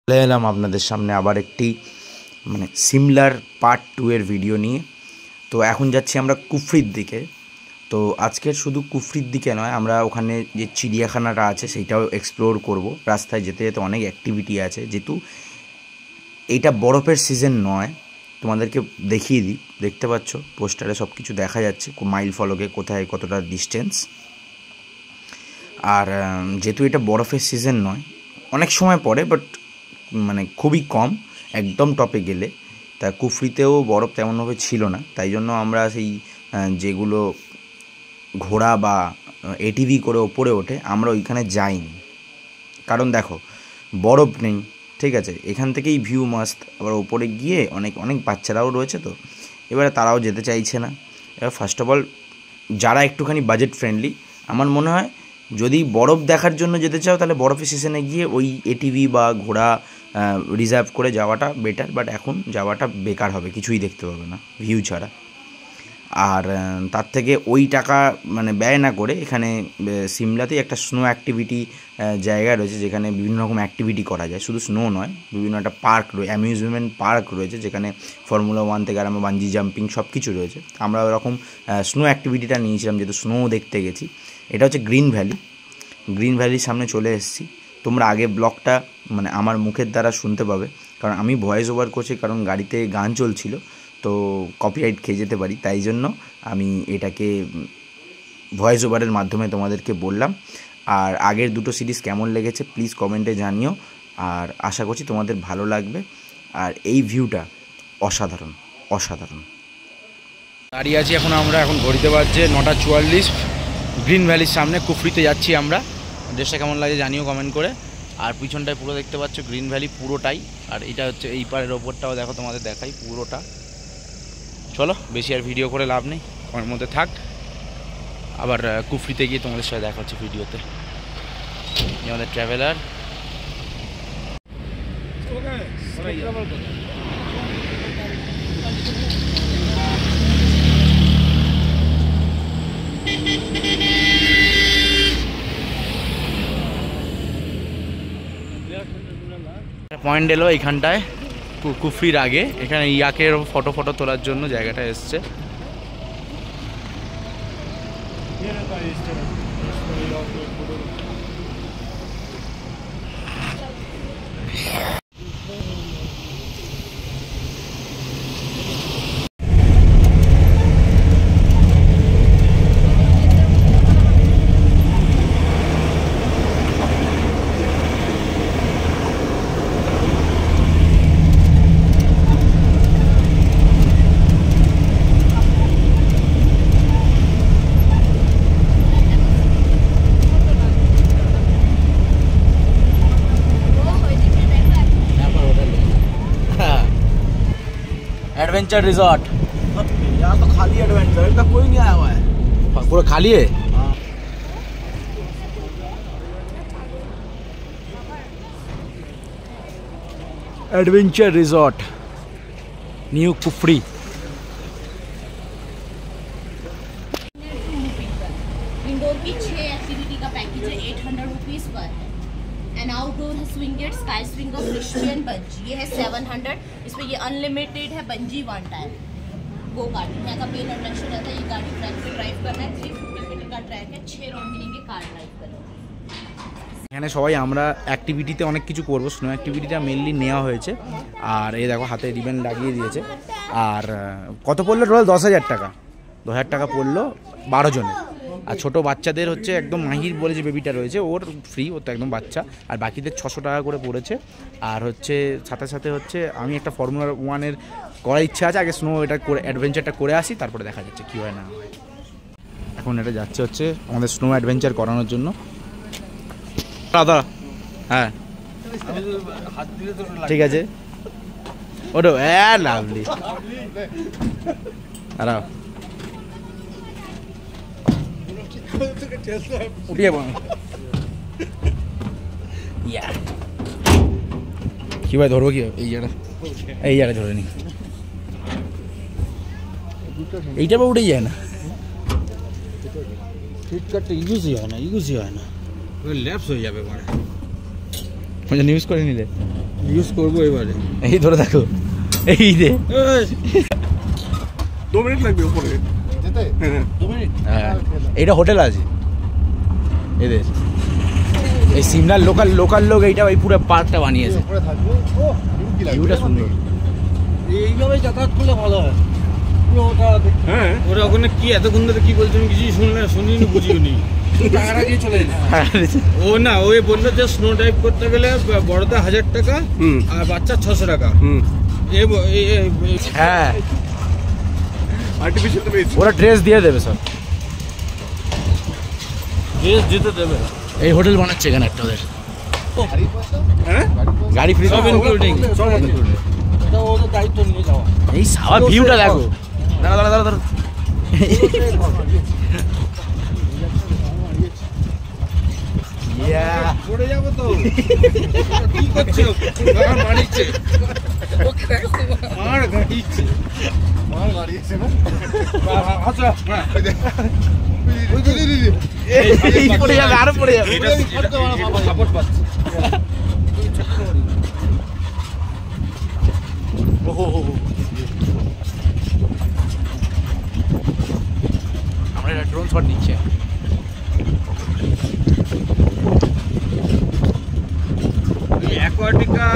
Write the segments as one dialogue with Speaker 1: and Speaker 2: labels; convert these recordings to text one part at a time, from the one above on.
Speaker 1: চলে এলাম আপনাদের সামনে আবার একটি সিমলার পার্ট 2 এর ভিডিও নিয়ে। তো এখন যাচ্ছি আমরা কুফরির দিকে। তো আজকের শুধু কুফরির দিকে নয়, আমরা ওখানে যে চিড়িয়াখানাটা আছে সেইটাও এক্সপ্লোর করব। রাস্তায় যেতে যেতে অনেক অ্যাক্টিভিটি আছে, যেহেতু এইটা বরফের সিজন নয়। তোমাদেরকে দেখিয়ে দিই, দেখতে পাচ্ছ পোস্টারে সব কিছু দেখা যাচ্ছে, মাইল ফলকে কোথায় কতটা ডিস্টেন্স। আর যেহেতু এটা বরফের সিজন নয়, অনেক সময় পড়ে, বাট খুবই কম, একদম টপে গেলে। তা কুফরিতেও বরফ তেমনভাবে ছিল না, তাই জন্য আমরা সেই যেগুলো ঘোড়া বা এটিভি করে ওপরে ওঠে আমরা ওইখানে যাইনি। কারণ দেখো বরফ নেই, ঠিক আছে, এখান থেকেই ভিউ মাস্ট। আবার ওপরে গিয়ে অনেক অনেক বাচ্চারাও রয়েছে, তো এবারে তারাও যেতে চাইছে না। এবার ফার্স্ট অফ অল যারা একটুখানি বাজেট ফ্রেন্ডলি, আমার মনে হয় যদি বরফ দেখার জন্য যেতে চাও তাহলে বরফের সিজনে গিয়ে ওই এটিভি বা ঘোড়া রিজার্ভ করে যাওয়াটা বেটার। বাট এখন যাওয়াটা বেকার হবে, কিছুই দেখতে পাবে না ভিউ ছাড়া। আর তার থেকে ওই টাকা ব্যয় না করে এখানে সিমলাতেই একটা স্নো অ্যাক্টিভিটি জায়গা রয়েছে, যেখানে বিভিন্ন রকম অ্যাক্টিভিটি করা যায়। শুধু স্নো নয়, বিভিন্ন একটা পার্ক রয়েছে, অ্যামিউজমেন্ট পার্ক রয়েছে, যেখানে ফর্মুলা 1 থেকে আরম্ভ বাঞ্জি জাম্পিং সব কিছু রয়েছে। আমরা ওরকম স্নো অ্যাক্টিভিটিটা নিয়েছিলাম, যেহেতু স্নো দেখতে গেছি। এটা হচ্ছে গ্রিন ভ্যালি। গ্রিন ভ্যালির সামনে চলে এসেছি। তোমরা আগে ব্লগটা আমার মুখের দ্বারা শুনতে পাবে, কারণ আমি ভয়েস ওভার করছি, কারণ গাড়িতে গান চলছিল, তো কপিরাইট খেয়ে যেতে পারি। তাই জন্য আমি এটাকে ভয়েস ওভারের মাধ্যমে তোমাদেরকে বললাম। আর আগের দুটো সিরিজ কেমন লেগেছে প্লিজ কমেন্টে জানিও, আর আশা করছি তোমাদের ভালো লাগবে। আর এই ভিউটা অসাধারণ অসাধারণ।
Speaker 2: দাঁড়িয়ে আছি এখন ঘড়িতে বাজছে 9:44। গ্রিন ভ্যালির সামনে কুফরিতে যাচ্ছি আমরা। ড্রেসটা কেমন লাগে জানিও কমেন্ট করে। আর পিছনটায় পুরো দেখতে পাচ্ছ গ্রিন ভ্যালি পুরোটাই। আর এটা হচ্ছে এই পারের ওপরটাও দেখো, তোমাদের দেখাই পুরোটা। চলো বেশি আর ভিডিও করে লাভ নেই, আমার মধ্যে থাক। আবার কুফরিতে গিয়ে তোমাদের সাথে দেখা হচ্ছে ভিডিওতে। আমাদের ট্রাভেলার পয়েন্ট এলো এইখানটায় কুফরির আগে। এখানে ইয়াকের ফটো তোলার জন্য জায়গাটা এসছে। एडवेंचर रिजॉर्ट
Speaker 3: यहाँ तो खाली एडवेंचर, इतना कोई नहीं आया हुआ है,
Speaker 2: पूरा खाली है। Adventure resort new Kufri.
Speaker 4: Indoor की 6 एक्टिविटी का पैकेज है 800 रुपीज पर। एंड आउटडोर है स्विंगेट, स्काई स्विंग और फ्रिश्बियन बंजी, ये है 700। इसमें ये अनलिमिटेड है bungee one time. Go kart यहाँ का मेन अट्रैक्शन रहता है, ये गाड़ी ट्रैक पे ड्राइव करना है। 350 मीटर का ट्रैक है, 6 राउंड मिलेंगे कार ड्राइव करना।
Speaker 2: এখানে সবাই আমরা অ্যাক্টিভিটিতে অনেক কিছু করবো, স্নো অ্যাক্টিভিটিটা মেনলি নেওয়া হয়েছে। আর এই দেখো হাতে রিবেন লাগিয়ে দিয়েছে। আর কত পড়লো টোটাল? 10,000 টাকা। 10,000 টাকা পড়লো 12 জনের। আর ছোটো বাচ্চাদের হচ্ছে একদম মাহির বলে যে বেবিটা রয়েছে, ওর ফ্রি, ওর তো একদম বাচ্চা। আর বাকিদের 600 টাকা করে পড়েছে। আর হচ্ছে সাথে সাথে হচ্ছে আমি একটা ফর্মুলা 1-এর করার ইচ্ছা আছে। আগে স্নো এটা করে অ্যাডভেঞ্চারটা করে আসি, তারপরে দেখা যাচ্ছে কী হয় না হয়। এখন এটা যাচ্ছে হচ্ছে আমাদের স্নো অ্যাডভেঞ্চার করানোর জন্য। দাদা হ্যাঁ ঠিক আছে, ওটো লাভলি। দাঁড়াও উঠিয়ে কি ভাই ধরবো কি? এই জায়গাটা ধরে নি, এইটা বা উঠেই যায় না।
Speaker 3: ফ্লিপকার্টটা ইউজই হয় না,
Speaker 2: ল্যাপস হয়ে যাবে মানে নিউজ করে নিলে।
Speaker 3: ইউজ করবো এবারে।
Speaker 2: এই ধরে দেখো, এই যে
Speaker 3: 2 মিনিট লাগবে উপরে।
Speaker 2: হ্যাঁ, এইটা হোটেল আছে এদের, এই সিমলার লোকাল লোক এইটা ওই পুরো পার্কটা বানিয়েছে। ভিউটা সুন্দর।
Speaker 3: এইভাবে যাতায়াত করলে ভালো হয়। হ্যাঁ, ওরা ওখানে কি এতক্ষণ ধরে কি বলছে আমি কিছুই শুনিনি বুঝিনি। টাকাটা দিয়ে চলে ও না, ওই বললো যে স্নো ডাইভ করতে গেলে বড়দের 1000 টাকা আর বাচ্চার 600 টাকা।
Speaker 2: হ্যাঁ,
Speaker 3: আর্টিফিশিয়াল
Speaker 2: ওরা ড্রেস দিয়ে দেবে সব,
Speaker 3: ড্রেস দিতে দেবে।
Speaker 2: এই হোটেল বানাচ্ছে এখানে একটা ওদের।
Speaker 3: হ্যাঁ,
Speaker 2: গাড়ি ফ্রি
Speaker 3: সব ইনক্লুডিং, সব ইনক্লুডিং। এটা ওদের দায়িত্ব নিয়ে যাওয়া।
Speaker 2: এই সারা ভিউটা দেখো। দাঁড়া দাঁড়া দাঁড়া দাঁড়া,
Speaker 3: পড়ে যাবো তো। কি করছো? মার মারিছে, মার গাড়িছে, মার গাড়িছে না। আচ্ছা
Speaker 2: এই পড়ে যাবে, আরো পড়ে যাবে।
Speaker 3: সাপোর্ট পাচ্ছে।
Speaker 2: আমরা এটা ড্রোন শট নিচ্ছে।
Speaker 3: অ্যাকোয়াটিকা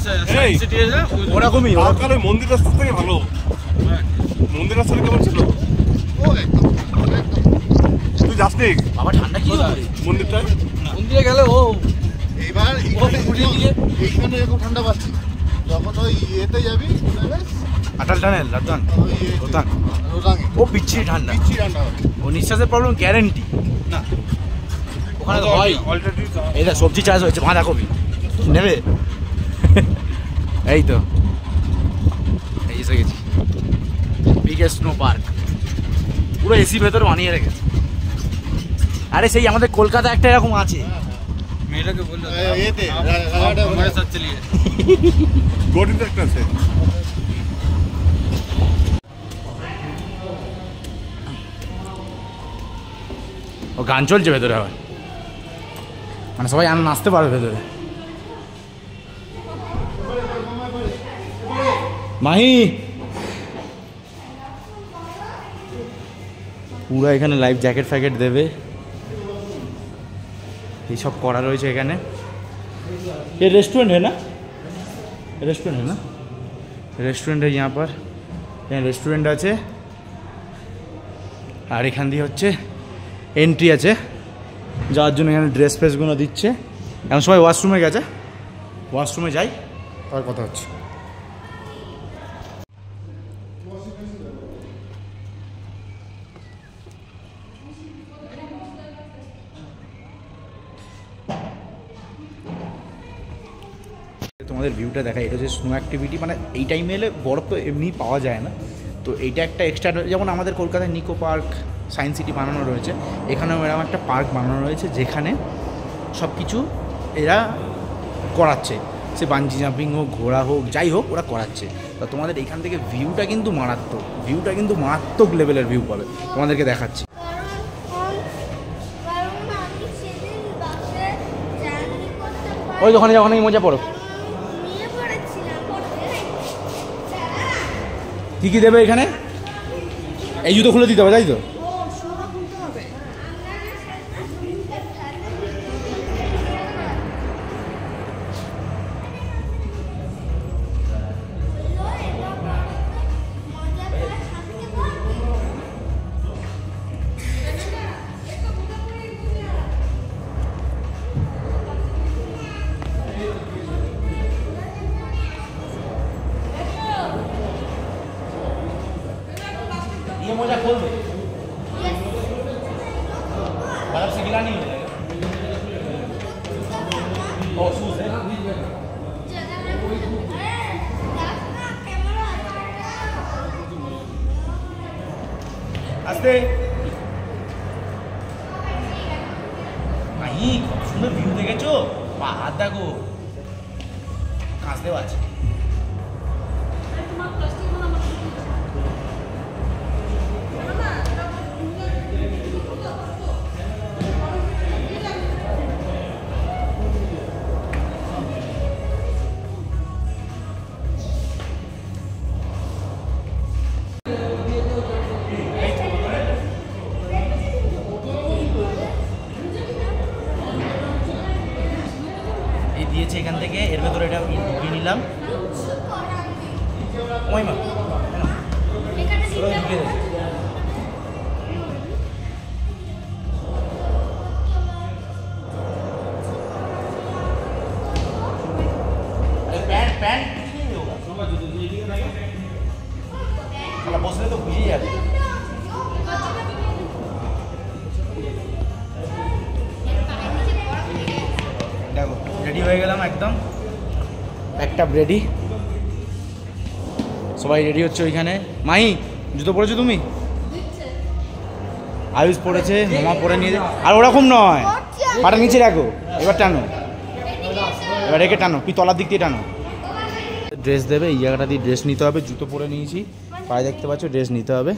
Speaker 3: সায়েন্স সিটি আছে
Speaker 2: ওরকমই
Speaker 3: কালে মন্দির রাস্তা থেকে ভালো। মন্দির রাস্তাটা কেমন ছিল? তুই যাস নি
Speaker 2: বাবা? ঠান্ডা কি হবে
Speaker 3: মন্দিরটা?
Speaker 5: মন্দিরে গেলে ও
Speaker 6: এইবার এইখানে এরকম ঠান্ডা পাচ্ছি, যখন ওই ইয়েতে যাবি
Speaker 2: আটাল টানেল রাতান রোতাং,
Speaker 6: রোটাঙে
Speaker 2: ও পিচ্ছি ঠান্ডা,
Speaker 6: পিচ্ছি ঠান্ডা হবে।
Speaker 2: ও নিঃশ্বাসের প্রবলেম গ্যারেন্টি
Speaker 3: না,
Speaker 2: ওখানে তো হয়।
Speaker 3: অলরেডি
Speaker 2: এই দেখ সবজি চাষ হয়েছে, বাঁধাকপি নেবে। এই তো এই এসে গেছি বিগেস্ট স্নো পার্ক, পুরো এসি ভেতরে বানিয়ে রেখেছে। আরে সেই আমাদের কলকাতা একটা এরকম আছে।
Speaker 3: মেয়েটাকে বললো
Speaker 6: এতে
Speaker 3: আমার সাথে চলিয়ে গোডিন একটা আছে।
Speaker 2: ও গান চলছে ভেতরে, আবার মানে সবাই নাচতে পারবে ভেতরে। মাহি পুরো এখানে লাইফ জ্যাকেট ফ্যাকেট দেবে, এইসব করা রয়েছে এখানে। ये रेस्टोरेंट है ना? रेस्टोरेंट है ना? रेस्टोरेंट है यहाँ पर, यहाँ रेस्टोरेंट আছে আর এখান দিয়ে হচ্ছে এন্ট্রি আছে, যাওয়ার জন্য এখানে ড্রেস ফ্রেসগুলো দিচ্ছে। এখন সবাই ওয়াশরুমে গেছে, ওয়াশরুমে যাই তার কথা হচ্ছে। তোমাদের ভিউটা দেখা, এটা হচ্ছে স্নো অ্যাক্টিভিটি, মানে এই টাইমে এলে বরফ তো এমনি পাওয়া যায় না, তো এইটা একটা এক্সট্রা। যেমন আমাদের কলকাতায় নিকো পার্ক, সায়েন্স সিটি বানানো রয়েছে, এখানেও এরকম একটা পার্ক বানানো রয়েছে যেখানে সব কিছু এরা করাচ্ছে, সে বাঞ্জি জাম্পিং হোক, ঘোড়া হোক, যাই হোক ওরা করাচ্ছে। তা তোমাদের এইখান থেকে ভিউটা কিন্তু মারাত্মক, ভিউটা কিন্তু মারাত্মক লেভেলের ভিউ পাবে, তোমাদেরকে দেখাচ্ছি। ওই দোকানে যখন এই মজা পড়ো। কী কী দেবে এখানে? এই জুতো খুলে দিতে হবে, তাই তো? ये मोजा खोल दो, बर्फ से गिला नहीं हो जाएगा। ओ शूज है, आस्ते नहीं, কত সুন্দর ভিউ দেখেছো, পাহাড় দেখো, কাঁচ দেওয়া আছে। এই দিয়েছে এখান থেকে, এর ভেতরে এটা ঢুকিয়ে নিলাম। ওই মা ঢুকিয়ে দেয়। বসলে তো বুঝে যাবে। দেখো রেডি হয়ে গেলাম একদম, একটা রেডি, সবাই রেডি হচ্ছে ওইখানে। মাই জুতো পরেছো তুমি? আয়ুষ পড়েছে, মামা পরে নিয়ে যায়। আর ওরকম নয়, পাটা নিচে রাখো, এবার টানো, এবার রেখে টানো, তুই তলার দিক দিয়ে টানো। ড্রেস দেবে, এই জায়গাটা দিয়ে ড্রেস নিতে হবে। জুতো পরে নিয়েছি, পায়ে দেখতে পাচ্ছ, ড্রেস নিতে হবে।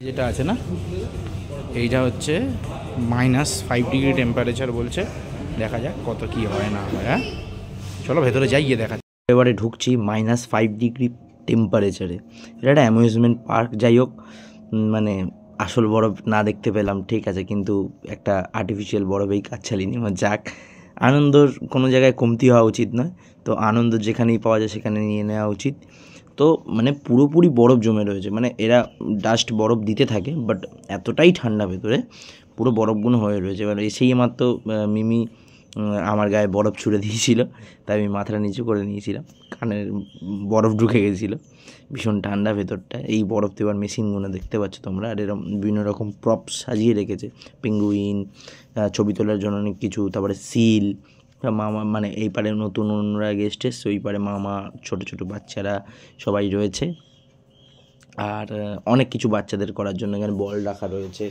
Speaker 2: যেটা আছে না, এইটা হচ্ছে -5 ডিগ্রি টেম্পারেচার বলছে, দেখা যাক কত কি হয় না হয়। হ্যাঁ চলো ভেতরে যাই, গিয়ে দেখা।
Speaker 1: এবারে ঢুকছি -5 ডিগ্রি টেম্পারেচারে। এটা একটা অ্যামিউজমেন্ট পার্ক, যাই হোক মানে আসল বরফ না দেখতে পেলাম ঠিক আছে, কিন্তু একটা আর্টিফিশিয়াল বরফেই কাজ চালিয়ে নিই। যাক, আনন্দর কোনো জায়গায় কমতি হওয়া উচিত নয়, তো আনন্দ যেখানেই পাওয়া যায় সেখানে নিয়ে নেওয়া উচিত। তো মানে পুরোপুরি বরফ জমে রয়েছে, মানে এরা ডাস্ট বরফ দিতে থাকে, বাট এতটাই ঠান্ডা ভেতরে, পুরো বরফগুলো হয়ে রয়েছে। এবার এসেই মাত্র মিমি আমার গায়ে বরফ ছুঁড়ে দিয়েছিল, তাই আমি মাথাটা নিচু করে নিয়েছিলাম, কানের বরফ ঢুকে গেছিলো। ভীষণ ঠান্ডা ভেতরটা। এই বরফ দেওয়ার মেশিনগুলো দেখতে পাচ্ছ তোমরা, আর এরকম বিভিন্ন রকম প্রপস সাজিয়ে রেখেছে, পেঙ্গুইন, ছবি তোলার জন্য অনেক কিছু, তারপরে সিল, মামা মানে এই পারে নতুন অন্যরা গেস্ট এসছে, ওই পারে মামা, ছোটো ছোটো বাচ্চারা সবাই রয়েছে। আর অনেক কিছু বাচ্চাদের করার জন্য এখানে বল রাখা রয়েছে,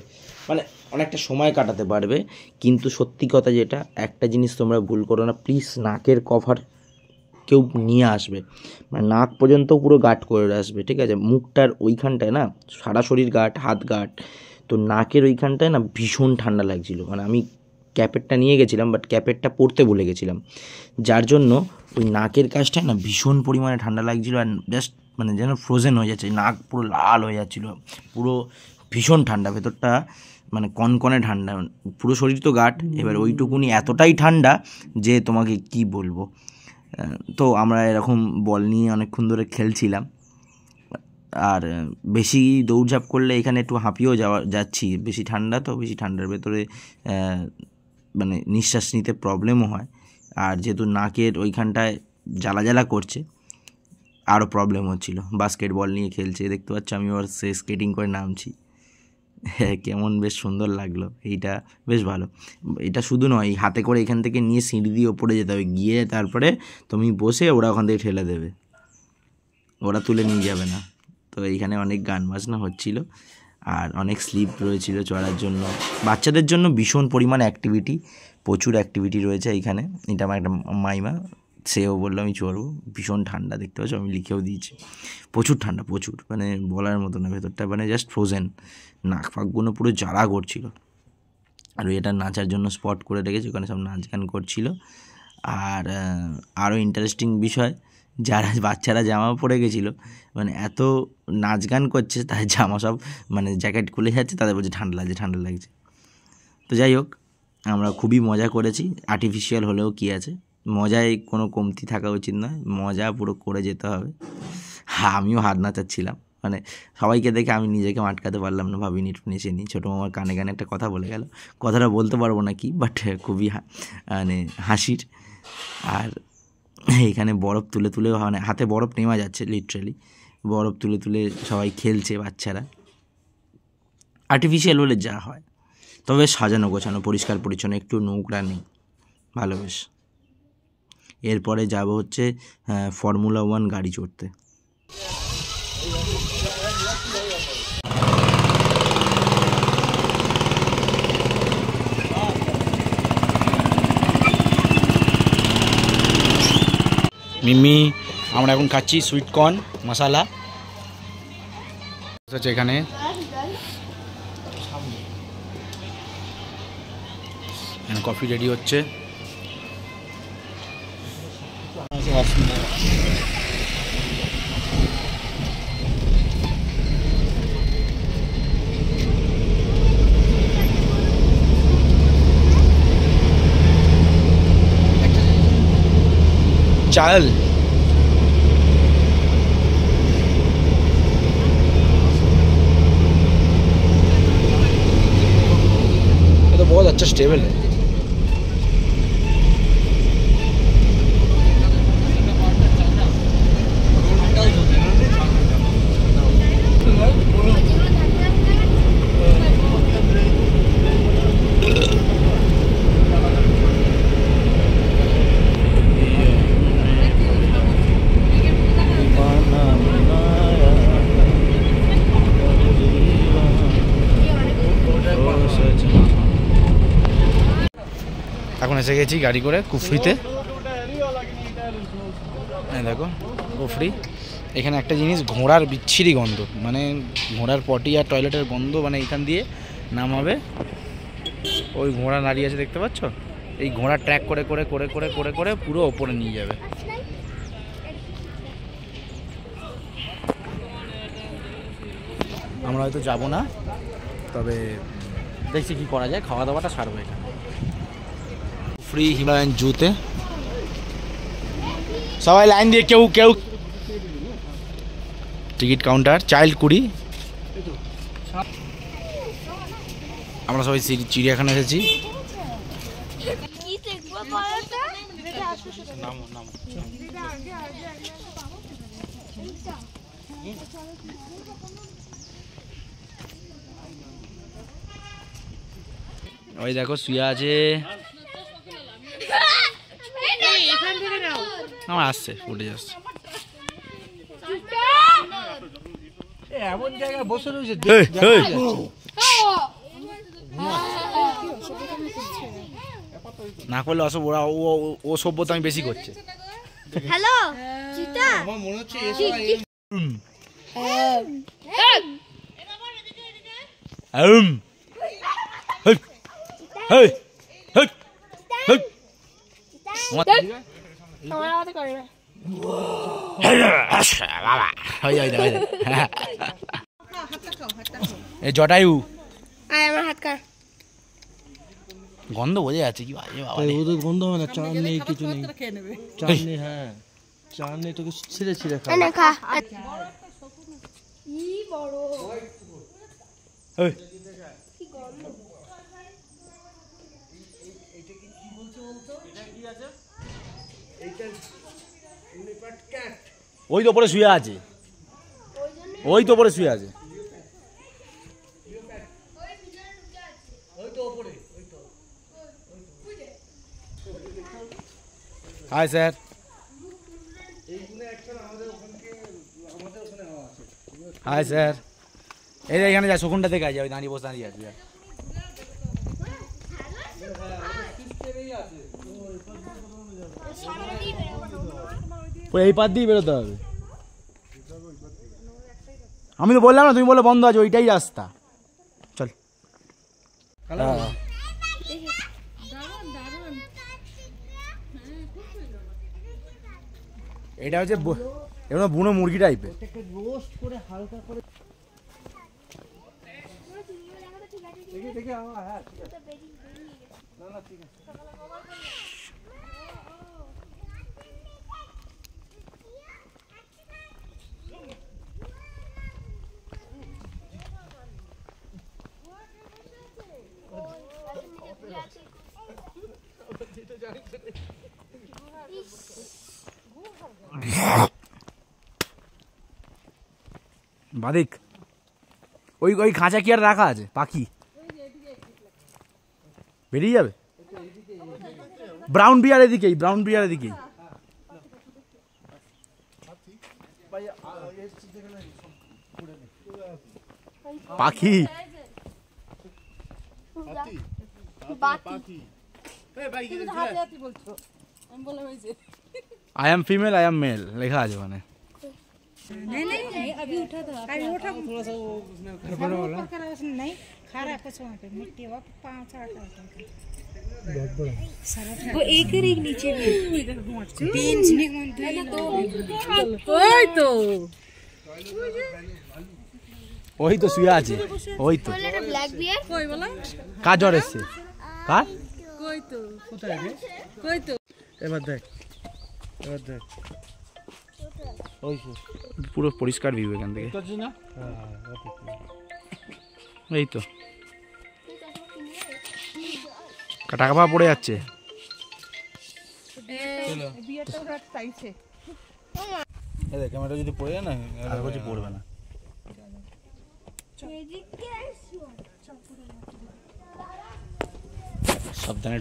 Speaker 1: মানে অনেকটা সময় কাটাতে পারবে। কিন্তু সত্যি কথা যেটা, একটা জিনিস তোমরা ভুল করো না প্লিজ, নাকের কভার কেউ নিয়ে আসবে, মানে নাক পর্যন্ত পুরো গার্ড করে আসবে, ঠিক আছে? মুখটার ওইখানটায় না সারা শরীর গার্ড, হাত গার্ড, তো নাকের ওইখানটায় না ভীষণ ঠান্ডা লাগছিলো। মানে আমি ক্যাপেটটা নিয়ে গেছিলাম, বাট ক্যাপেটটা পরতে ভুলে গেছিলাম, যার জন্য ওই নাকের কাছটায় না ভীষণ পরিমাণে ঠান্ডা লাগছিলো। আর জাস্ট মানে যেন ফ্রোজেন হয়ে যাচ্ছে, নাক পুরো লাল হয়ে যাচ্ছিলো, পুরো ভীষণ ঠান্ডা ভেতরটা, মানে কনকনে ঠান্ডা, পুরো শরীর তো গাঢ়, এবার ওইটুকুনি এতটাই ঠান্ডা যে তোমাকে কি বলবো। তো আমরা এরকম বল নিয়ে অনেকক্ষণ ধরে খেলছিলাম, আর বেশি দৌড়ঝাঁপ করলে এখানে একটু হাঁপিয়েও যাচ্ছি, বেশি ঠান্ডা, তো বেশি ঠান্ডার ভেতরে মানে নিঃশ্বাস নিতে প্রবলেমও হয়। আর যেহেতু নাকের ওইখানটায় জ্বালা জ্বালা করছে, আরও প্রবলেম হচ্ছিলো। বাস্কেটবল নিয়ে খেলছে, দেখতে পাচ্ছ আমি ওর সে স্কেটিং করে নামছি, কেমন বেশ সুন্দর লাগলো। এইটা বেশ ভালো। এটা শুধু নয়, হাতে করে এখান থেকে নিয়ে সিঁড়ি দিয়ে ওপরে যেতে হবে, গিয়ে তারপরে তুমি বসে ওরা ওখান থেকে ঠেলে দেবে, ওরা তুলে নিয়ে যাবে না। তো এইখানে অনেক গান বাজনা হচ্ছিলো, আর অনেক স্লিপ রয়েছিল চড়ার জন্য। বাচ্চাদের জন্য ভীষণ পরিমাণ অ্যাক্টিভিটি, প্রচুর অ্যাক্টিভিটি রয়েছে এইখানে। এটা আমার একটা মাইমা, সেও বললো আমি চড়বো। ভীষণ ঠান্ডা, দেখতে পাচ্ছ আমি লিখেও দিয়েছি, প্রচুর ঠান্ডা, প্রচুর, মানে বলার মতো না। ভেতরটা মানে জাস্ট ফ্রোজেন, নাক ফাঁকগুলো পুরো জ্বালা করছিল। আর এটা নাচার জন্য স্পট করে রেখেছে, ওখানে সব নাচ গান করছিল। আর আরও ইন্টারেস্টিং বিষয়, যারা বাচ্চারা জামা পরে গেছিলো, মানে এত নাচ গান করছে, তাদের জামা সব মানে জ্যাকেট খুলে যাচ্ছে, তাদের বলছে ঠান্ডা লাগছে, ঠান্ডা লাগছে। তো যাই হোক, আমরা খুবই মজা করেছি, আর্টিফিশিয়াল হলেও কী আছে, মজায় কোনো কমতি থাকা উচিত নয়, মজা পুরো করে যেতে হবে। হ্যাঁ, আমিও হাত নাচাচ্ছিলাম, মানে সবাইকে দেখে আমি নিজেকে আটকাতে পারলাম না, ভাবিনি একটু নেচে নিই। ছোটো মামার কানে কানে একটা কথা বলে গেল, কথাটা বলতে পারবো না কি, বাট খুবই মানে হাসির। আর এইখানে বরফ তুলে তুলে, মানে হাতে বরফ নেওয়া যাচ্ছে, লিটারালি বরফ তুলে তুলে সবাই খেলছে বাচ্চারা। আর্টিফিশিয়াল হলে যা হয়, তবে সাজানো গোছানো, পরিষ্কার পরিচ্ছন্ন, একটু নোংরা নেই, ভালো বেশ। এরপরে যাব হচ্ছে ফর্মুলা 1 গাড়ি চড়তে।
Speaker 2: মিমি, আমরা এখন খাচ্ছি সুইট কর্ন মশালা। এখানে কফি রেডি হচ্ছে। চাল ये तो बहुत अच्छा स्टेबल है। এখন এসে গেছি গাড়ি করে কুফরিতে। দেখো কুফরি, এখানে একটা জিনিস, ঘোড়ার বিচ্ছিরি গন্ধ, মানে ঘোড়ার পটি আর টয়লেটের গন্ধ, মানে এখান দিয়ে নামাবে। ওই ঘোড়া দাঁড়িয়ে আছে দেখতে পাচ্ছ, এই ঘোড়া ট্র্যাক করে করে করে করে করে করে পুরো ওপরে নিয়ে যাবে। আমরা হয়তো যাব না, তবে দেখছি কি করা যায়, খাওয়া দাওয়াটা সারবো এখানে। ফ্রি হিমালয়ান জুতে সবাই লাইন দিয়ে, কেউ কেউ টিকিট কাউন্টার, চাইল্ড 20। আমরা সবাই চিড়িয়াখানা এসেছি। ওই দেখো শুয়ে আছে, আমার আসছে ফুটেজ আসছে।
Speaker 3: এমন জায়গায় বসে রয়েছে
Speaker 2: না করলে অসব, ওরা ও সভ্যতা আমি বেশি করছে।
Speaker 5: হ্যালো চিতা,
Speaker 3: আমার মনে হচ্ছে
Speaker 2: জটায়ু
Speaker 5: আমার হাত কার
Speaker 2: গন্ধ বোঝা যাচ্ছে কি বাজে বাবা।
Speaker 3: ওদের গন্ধ হবে না, চান নেই, কিছু নেই, চান নেই। হ্যাঁ চান নেই, তোকে ছিঁড়ে ছিঁড়ে খা।
Speaker 5: না খা।
Speaker 2: ওই তো পরে শুয়ে আছে, ওই তো পরে শুয়ে আছে। Hi sir, hi sir. এই এখানে যা শকুনটা থেকে আছে, ওই দাঁড়িয়ে বসে দাঁড়িয়ে আছে। এই পাত দিয়ে বেরোতে হবে। আমি তো বললাম না, তুমি বলে বন্ধ আছে, ওইটাই রাস্তা। চল। এটা হচ্ছে এগুলো বুনো মুরগি টাইপের।
Speaker 3: রোস্ট করে হালকা করে দেখে আমার। হ্যাঁ ঠিক আছে, না না ঠিক আছে।
Speaker 2: বাদিক ওই ওই খাঁচা কি আর রাখা আছে? পাখি বেরিয়ে যাবে। ব্রাউন বিয়ার এদিকেই, ব্রাউন বিয়ার এদিকেই। পাখি I am female I am male लिखा আছে মানে।
Speaker 7: नहीं नहीं अभी उठा था, अभी उठा थोड़ा सा वो उसने नहीं खा रहा कुछ वहाँ पे मिट्टी वहाँ 5-8 वो एक नीचे तीन तो
Speaker 2: ওই তো শুয়ে আছে, ওই তো
Speaker 5: ব্ল্যাক বিয়ার
Speaker 7: कोई बोला
Speaker 2: কার জ্বর এসছে? কার?
Speaker 7: कोई तो कोई तो
Speaker 3: এবার দেখ
Speaker 2: পুরো পরিষ্কার ভিউ এখান থেকে। এই তো টাকা পাওয়া পড়ে যাচ্ছে।
Speaker 3: ক্যামেরা যদি পড়ে যায় না
Speaker 2: আর কিছু পড়বে না। সাবধানে।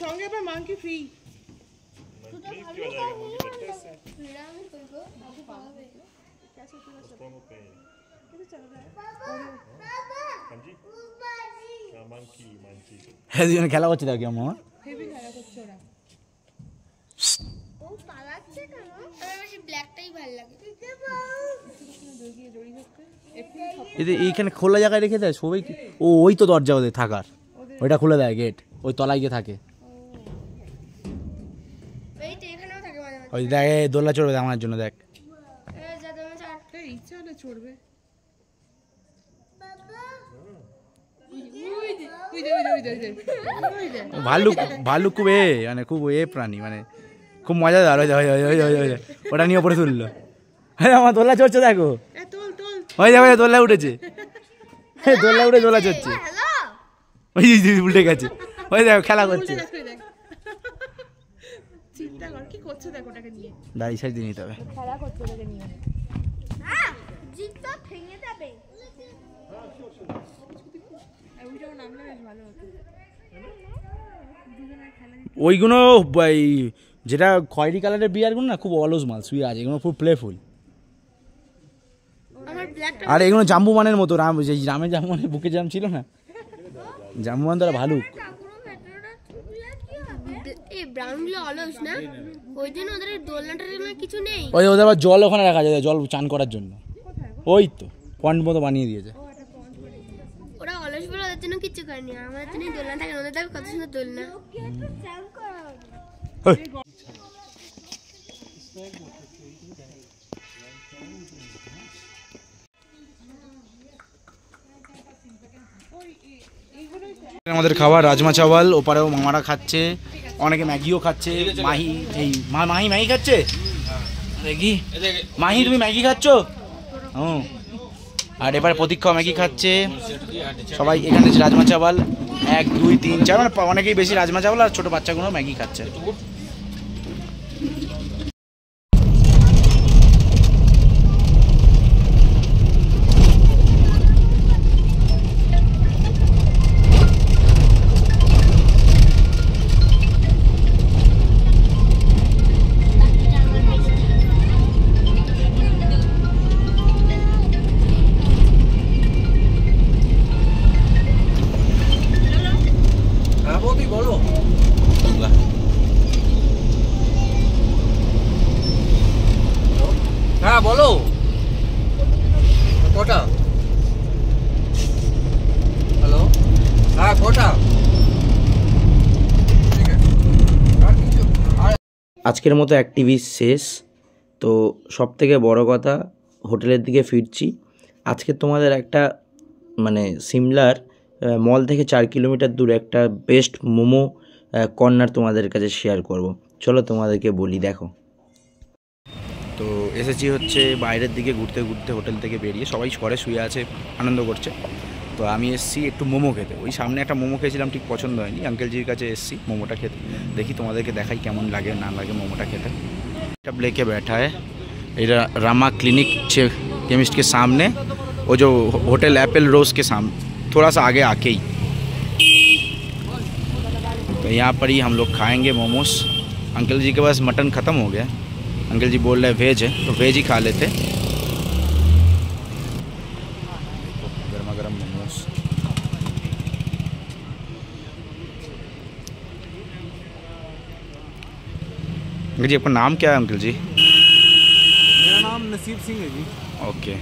Speaker 7: সঙ্গে আবার মাংকি ফ্রি।
Speaker 2: হ্যাঁ দুজনে খেলা করছে দেখো কেমন। এইখানে খোলা জায়গায় রেখে দেয় সবাই। ও ওই তো দরজা ওদের থাকার, ওইটা খুলে দেয় গেট, ওই তলায় গিয়ে থাকে। ওই দেখ দোলনা চড়বে আমার জন্য, দেখ ভাল্লুক। ভাল্লুক খুব মানে খুব প্রাণী, মানে খুব মজাদার। ওটা নিয়ে ওপরে তুললো। হ্যাঁ আমার দোলনা চড়ছে দেখো, ওই দেখো দোলনা উঠেছে, দোলনা উঠে দোলা চড়ছে। ওই উল্টে গেছে, ওই দেখো খেলা করছে। দাঁড়িয়ে সাইড দিয়ে নিতে হবে। ওইগুলো যেটা খয়েরি কালারের বিয়ারগুলো না খুব অলস মাল শুয়ে আছে, এগুলো খুব প্লেফুল। আর এগুলো জাম্বুমানের মতো, রামের জাম্বুমানের বুকে জাম ছিল না, জাম্বুমান তারা ভালুক। ওই ওদের আবার জল ওখানে রাখা যায়, জল চান করার জন্য। ওই তো পয়েন্ট মতো বানিয়ে দিয়েছে।
Speaker 5: ওরা অলস বলে ওদের জন্য কিছু করেনি, আমাদের জন্য দোলনা থাকে, ওদের দেখো কত সুন্দর দোলনা।
Speaker 2: আমাদের খাবার রাজমা চাওয়াল, ওপারেও মামারা খাচ্ছে, অনেকে ম্যাগিও খাচ্ছে। মাহি মাহি ম্যাগি খাচ্ছে। ম্যাগি মাহি তুমি ম্যাগি খাচ্ছ? হুম। আর এবারে প্রতীক্ষা ম্যাগি খাচ্ছে। সবাই এখানে রাজমা চাওয়াল 1 2 3 4 মানে অনেকেই বেশি রাজমা চাওয়াল, আর ছোটো বাচ্চাগুলো ম্যাগি খাচ্ছে।
Speaker 3: হ্যাঁ বলো কটা? হ্যালো হ্যাঁ কটা?
Speaker 1: আজকের মতো অ্যাক্টিভিটি শেষ। তো সব থেকে বড় কথা, হোটেলের দিকে ফিরছি। আজকে তোমাদের একটা মানে সিমলার মল থেকে 4 কিলোমিটার দূরে একটা বেস্ট মোমো কর্নার তোমাদের কাছে শেয়ার করব। চলো তোমাদেরকে বলি, দেখো।
Speaker 2: তো এসেছি হচ্ছে বাইরের দিকে ঘুরতে ঘুরতে, হোটেল থেকে বেরিয়ে সবাই ঘরে শুয়ে আছে, আনন্দ করছে। তো আমি এসেছি একটু মোমো খেতে। ওই সামনে একটা মোমো খেয়েছিলাম, ঠিক পছন্দ হয়নি। আঙ্কেলজির কাছে এসেছি মোমোটা খেতে, দেখি তোমাদেরকে দেখাই কেমন লাগে না লাগে মোমোটা খেতে। এটা लेके बैठा है, এটা रामा क्लिनिक केमिस्ट के सामने, वो जो होटल एप्पल रोज के सामने, थोड़ा सा आगे आके ही। तो यहाँ पर ही हम लोग खाएंगे मोमोस। अंकल जी के पास मटन ख़त्म हो गया, अंकल जी बोल रहे हैं वेज है, तो वेज ही खा लेते। गर्मा गर्म मोमोस। अंकल जी आपका नाम क्या है अंकल जी?
Speaker 3: मेरा नाम नसीब सिंह है जी।
Speaker 2: ओके।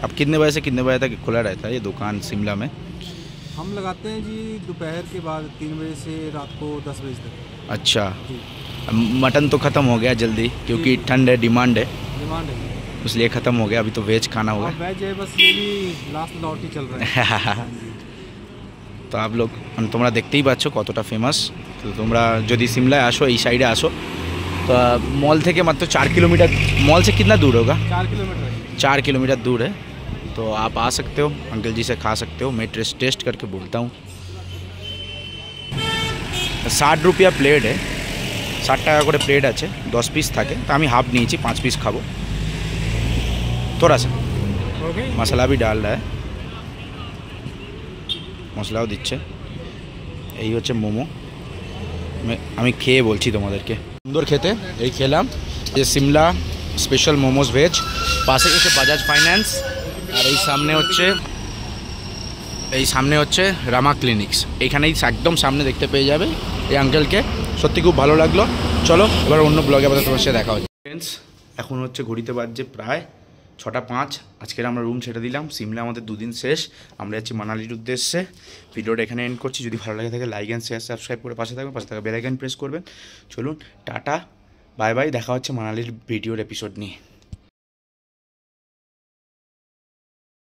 Speaker 2: अब कितने बजे से कितने बजे तक खुला रहता है ये दुकान शिमला में?
Speaker 3: हम लगाते हैं जी दोपहर के बाद 3 बजे से रात को 10 बजे तक।
Speaker 2: अच्छा। मटन तो ख़त्म हो गया जल्दी, क्योंकि ठंड है, डिमांड है, इसलिए ख़त्म हो गया। अभी तो वेज खाना होगा।
Speaker 3: वेज है बस, ये भी लास्ट लॉट ही चल रहा है।
Speaker 2: তো आप তোমরা দেখতেই পাচ্ছ কতটা ফেমাস। তো তোমরা যদি সিমলায় আসো, এই সাইডে আসো, তো मॉल থেকে मात्र 4 किलोमीटर, मॉल से कितना दूर होगा?
Speaker 3: 4 किलोमीटर
Speaker 2: 4 किलोमीटर दूर है, तो आप आ सकते हो, अंकल जी से खा सकते हो। मैं टेस्ट करके बोलता हूँ। 60 रुपया प्लेट है, 60 টাকা করে প্লেট আছে, 10 পিস থাকে, তো আমি হাফ নিয়েছি, 5 পিস খাবো। थोड़ा सा মশলা भी डाल रहा है, মশলাও দিচ্ছে। এই হচ্ছে মোমো, আমি খেয়ে বলছি তোমাদেরকে। সুন্দর খেতে, এই খেলাম। যে সিমলা স্পেশাল মোমোস ভেজ, পাশে হচ্ছে বাজাজ ফাইন্যান্স, আর এই সামনে হচ্ছে রামা ক্লিনিক্স। এইখানেই একদম সামনে দেখতে পেয়ে যাবে এই আঙ্কেলকে। সত্যি খুব ভালো লাগলো। চলো এবার অন্য ব্লগে আবার তোমার সাথে দেখা হচ্ছে। ফ্রেন্ডস, এখন হচ্ছে ঘড়িতে বাজছে প্রায় 6টা 5। আজকের আমরা রুম ছেড়ে দিলাম। সিমলা আমাদের 2 দিন শেষ, আমরা যাচ্ছি মানালির উদ্দেশ্যে। ভিডিওটা এখানে এন্ড করছি। যদি ভালো লাগে থাকে লাইক অ্যান্ড শেয়ার সাবস্ক্রাইব করে পাশে থাকবেন, পাশে থাকা বেল আইকন প্রেস করবেন। চলুন টাটা, বাই বাই, দেখা হচ্ছে মানালির ভিডিওর এপিসোড নিয়ে।